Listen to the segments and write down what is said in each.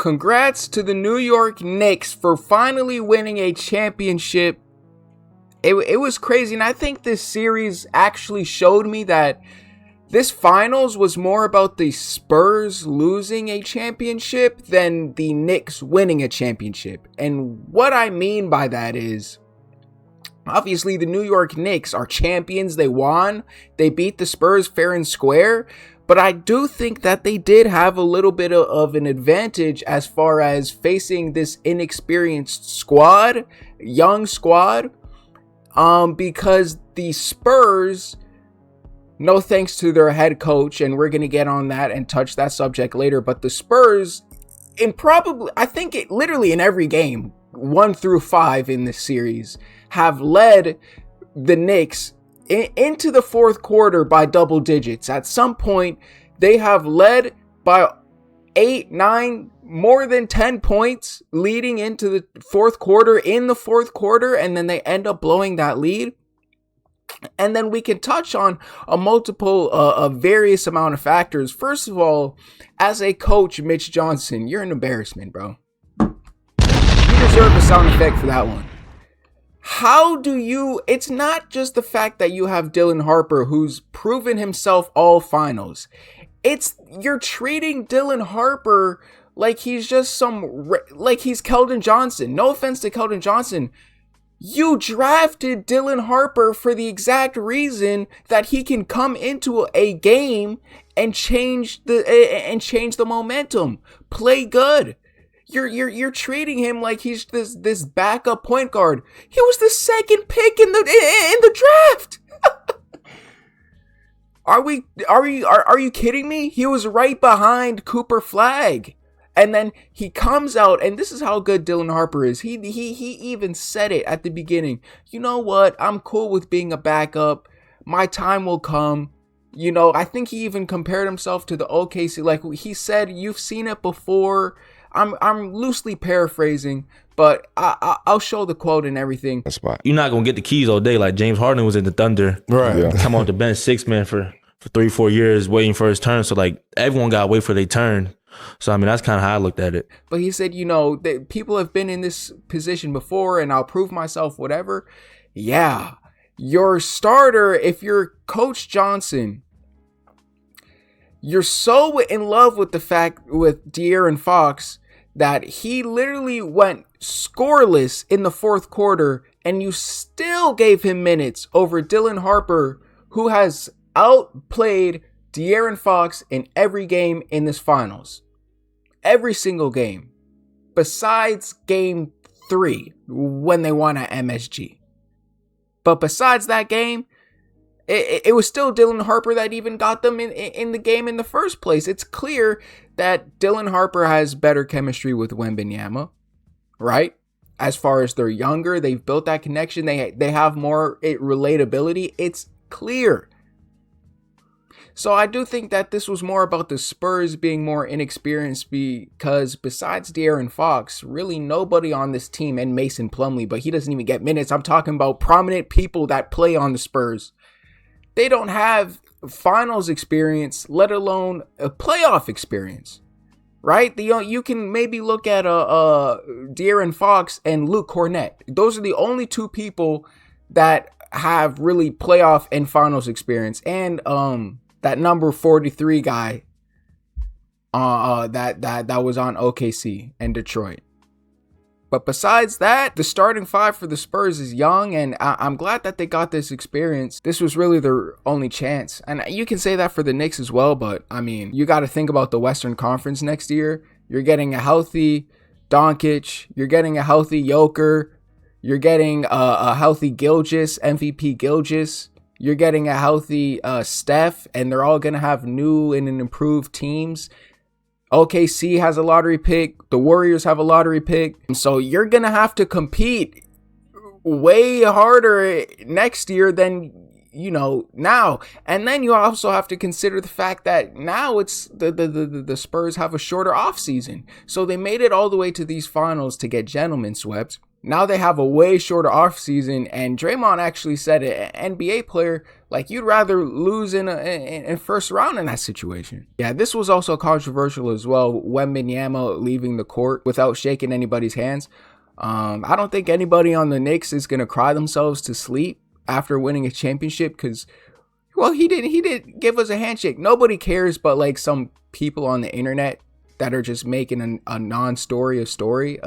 Congrats to the New York Knicks for finally winning a championship. It was crazy, and I think this series actually showed me that this finals was more about the Spurs losing a championship than the Knicks winning a championship. And what I mean by that is, obviously the New York Knicks are champions. They won. They beat the Spurs fair and square. But I do think that they did have a little bit of an advantage as far as facing this inexperienced squad, young squad, because the Spurs, no thanks to their head coach, and we're going to get on that and touch that subject later, but the Spurs, I think it literally in every game, 1 through 5 in this series, have led the Knicks into the fourth quarter by double digits. At some point, they have led by 8, 9, more than 10 points leading into the fourth quarter, and then they end up blowing that lead. And then we can touch on a various amount of factors. First of all, as a coach, Mitch Johnson, you're an embarrassment, bro. You deserve a sound effect for that one. It's not just the fact that you have Dylan Harper, who's proven himself all finals. You're treating Dylan Harper like he's just like he's Keldon Johnson. No offense to Keldon Johnson. You drafted Dylan Harper for the exact reason that he can come into a game and change the momentum. Play good. You're treating him like he's this backup point guard. He was the second pick in the draft. Are you kidding me? He was right behind Cooper Flagg. And then he comes out, and this is how good Dylan Harper is. He even said it at the beginning. You know what? I'm cool with being a backup. My time will come. You know, I think he even compared himself to the OKC. Like he said, you've seen it before. I'm loosely paraphrasing, but I'll show the quote and everything. That's spot. You're not gonna get the keys all day like James Harden was in the Thunder. Right. Yeah. Come on the bench, 6 man for 3-4 years waiting for his turn. So like everyone got to wait for their turn. So I mean that's kind of how I looked at it. But he said, you know, that people have been in this position before, and I'll prove myself. Whatever. Yeah, your starter, if you're Coach Johnson, you're so in love with the fact with De'Aaron Fox that he literally went scoreless in the fourth quarter, and you still gave him minutes over Dylan Harper, who has outplayed De'Aaron Fox in every game in this finals. Every single game. Besides game 3, when they won at MSG. But besides that game, it was still Dylan Harper that even got them in the game in the first place. It's clear that Dylan Harper has better chemistry with Wembanyama, right? As far as they're younger, they've built that connection. They have more relatability. It's clear. So I do think that this was more about the Spurs being more inexperienced because besides De'Aaron Fox, really nobody on this team, and Mason Plumlee, but he doesn't even get minutes. I'm talking about prominent people that play on the Spurs. They don't have finals experience, let alone a playoff experience, right? You can maybe look at De'Aaron Fox and Luke Cornett. Those are the only two people that have really playoff and finals experience, and that number 43 guy that was on OKC and Detroit. But besides that, the starting 5 for the Spurs is young, and I'm glad that they got this experience. This was really their only chance. And you can say that for the Knicks as well, but I mean, you got to think about the Western Conference next year. You're getting a healthy Doncic, you're getting a healthy Joker, you're getting a healthy Gilgeous, MVP Gilgeous. You're getting a healthy Steph, and they're all going to have new and improved teams. OKC has a lottery pick. The Warriors have a lottery pick. So you're going to have to compete way harder next year than, now. And then you also have to consider the fact that now it's the Spurs have a shorter offseason. So they made it all the way to these finals to get gentlemen swept. Now they have a way shorter offseason, and Draymond actually said an NBA player, like, you'd rather lose in first round in that situation. Yeah, this was also controversial as well, Wembanyama leaving the court without shaking anybody's hands. I don't think anybody on the Knicks is going to cry themselves to sleep after winning a championship because, well, he did give us a handshake. Nobody cares but like some people on the internet that are just making a non-story a story.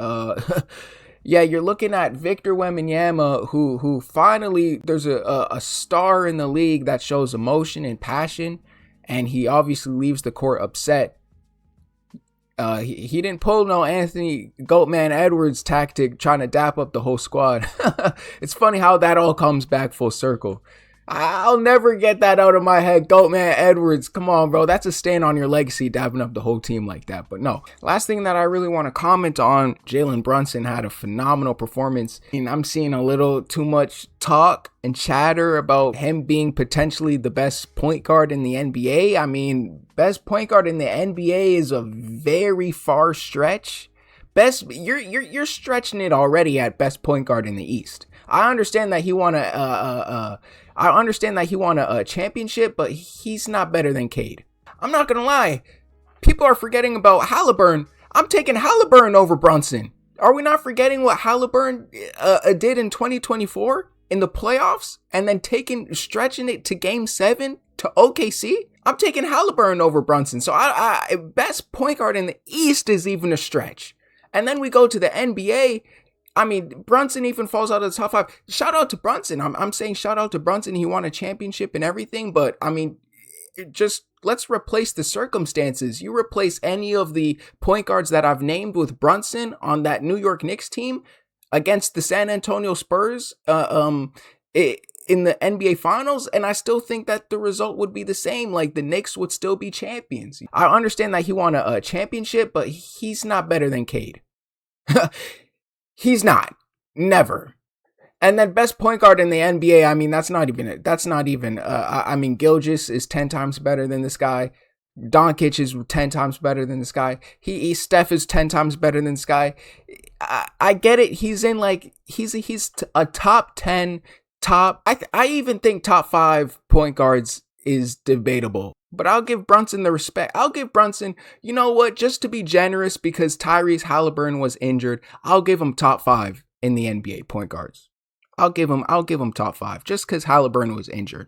Yeah, you're looking at Victor Wembanyama, who finally, there's a star in the league that shows emotion and passion, and he obviously leaves the court upset. He didn't pull no Anthony Goatman Edwards tactic trying to dap up the whole squad. It's funny how that all comes back full circle. I'll never get that out of my head. Goatman Edwards, come on, bro. That's a stain on your legacy, dabbing up the whole team like that. But no. Last thing that I really want to comment on, Jalen Brunson had a phenomenal performance. And I'm seeing a little too much talk and chatter about him being potentially the best point guard in the NBA. I mean, best point guard in the NBA is a very far stretch. You're stretching it already at best point guard in the East. I understand that he won a championship, but he's not better than Cade. I'm not gonna lie. People are forgetting about Halliburton. I'm taking Halliburton over Brunson. Are we not forgetting what Halliburton did in 2024 in the playoffs, and then stretching it to Game 7 to OKC? I'm taking Halliburton over Brunson. So I best point guard in the East is even a stretch. And then we go to the NBA. I mean, Brunson even falls out of the top 5. Shout out to Brunson. I'm saying shout out to Brunson. He won a championship and everything. But, I mean, just let's replace the circumstances. You replace any of the point guards that I've named with Brunson on that New York Knicks team against the San Antonio Spurs in the NBA Finals, and I still think that the result would be the same. Like, the Knicks would still be champions. I understand that he won a championship, but he's not better than Cade. He's not. Never. And then best point guard in the NBA, I mean, I mean, Gilgeous is 10 times better than this guy. Doncic is 10 times better than this guy. Steph is 10 times better than this guy. I get it. He's in he's a top 10, I even think top 5 point guards is debatable. But I'll give Brunson the respect. I'll give Brunson, you know what, just to be generous, because Tyrese Halliburton was injured, I'll give him top 5 in the NBA point guards. I'll give him top 5 just because Halliburton was injured.